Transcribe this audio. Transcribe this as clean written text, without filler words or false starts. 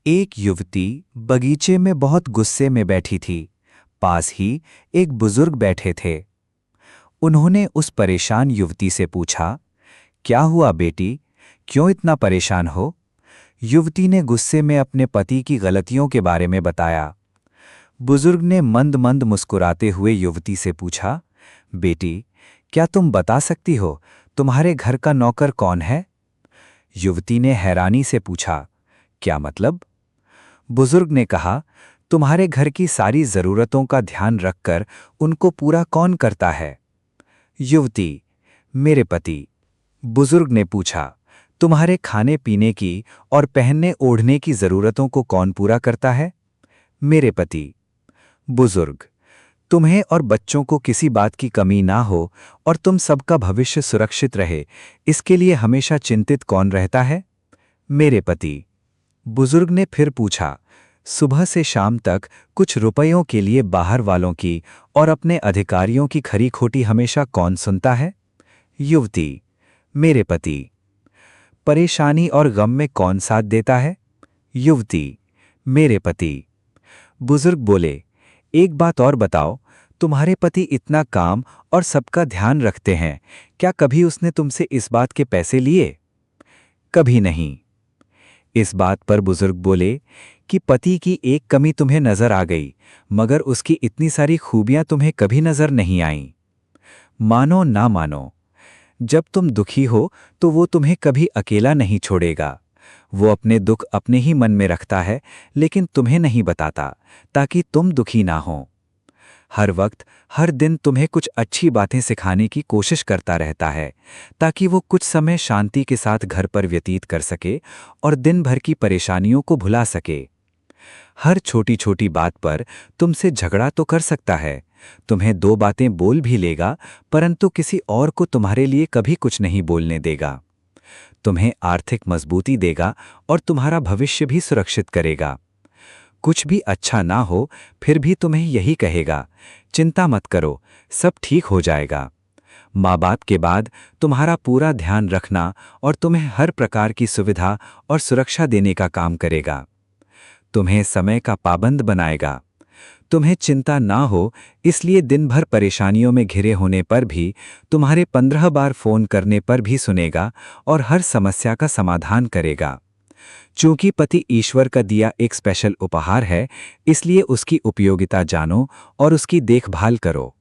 एक युवती बगीचे में बहुत गुस्से में बैठी थी। पास ही एक बुजुर्ग बैठे थे। उन्होंने उस परेशान युवती से पूछा, क्या हुआ बेटी, क्यों इतना परेशान हो? युवती ने गुस्से में अपने पति की गलतियों के बारे में बताया। बुजुर्ग ने मंद मंद मुस्कुराते हुए युवती से पूछा, बेटी, क्या तुम बता सकती हो तुम्हारे घर का नौकर कौन है? युवती ने हैरानी से पूछा, क्या मतलब? बुजुर्ग ने कहा, तुम्हारे घर की सारी जरूरतों का ध्यान रखकर उनको पूरा कौन करता है? युवती, मेरे पति। बुजुर्ग ने पूछा, तुम्हारे खाने पीने की और पहनने ओढ़ने की जरूरतों को कौन पूरा करता है? मेरे पति। बुजुर्ग, तुम्हें और बच्चों को किसी बात की कमी ना हो और तुम सबका भविष्य सुरक्षित रहे, इसके लिए हमेशा चिंतित कौन रहता है? मेरे पति। बुजुर्ग ने फिर पूछा, सुबह से शाम तक कुछ रुपयों के लिए बाहर वालों की और अपने अधिकारियों की खरी खोटी हमेशा कौन सुनता है? युवती, मेरे पति। परेशानी और गम में कौन साथ देता है? युवती, मेरे पति। बुजुर्ग बोले, एक बात और बताओ, तुम्हारे पति इतना काम और सबका ध्यान रखते हैं, क्या कभी उसने तुमसे इस बात के पैसे लिए? कभी नहीं। इस बात पर बुजुर्ग बोले कि पति की एक कमी तुम्हें नजर आ गई, मगर उसकी इतनी सारी खूबियां तुम्हें कभी नजर नहीं आईं। मानो ना मानो, जब तुम दुखी हो तो वो तुम्हें कभी अकेला नहीं छोड़ेगा। वो अपने दुख अपने ही मन में रखता है, लेकिन तुम्हें नहीं बताता, ताकि तुम दुखी ना हो। हर वक्त हर दिन तुम्हें कुछ अच्छी बातें सिखाने की कोशिश करता रहता है, ताकि वो कुछ समय शांति के साथ घर पर व्यतीत कर सके और दिन भर की परेशानियों को भुला सके। हर छोटी छोटी बात पर तुमसे झगड़ा तो कर सकता है, तुम्हें दो बातें बोल भी लेगा, परंतु किसी और को तुम्हारे लिए कभी कुछ नहीं बोलने देगा। तुम्हें आर्थिक मजबूती देगा और तुम्हारा भविष्य भी सुरक्षित करेगा। कुछ भी अच्छा ना हो फिर भी तुम्हें यही कहेगा, चिंता मत करो, सब ठीक हो जाएगा। माँ बाप के बाद तुम्हारा पूरा ध्यान रखना और तुम्हें हर प्रकार की सुविधा और सुरक्षा देने का काम करेगा। तुम्हें समय का पाबंद बनाएगा। तुम्हें चिंता ना हो, इसलिए दिन भर परेशानियों में घिरे होने पर भी तुम्हारे 15 बार फोन करने पर भी सुनेगा और हर समस्या का समाधान करेगा। चूंकि पति ईश्वर का दिया एक स्पेशल उपहार है, इसलिए उसकी उपयोगिता जानो और उसकी देखभाल करो।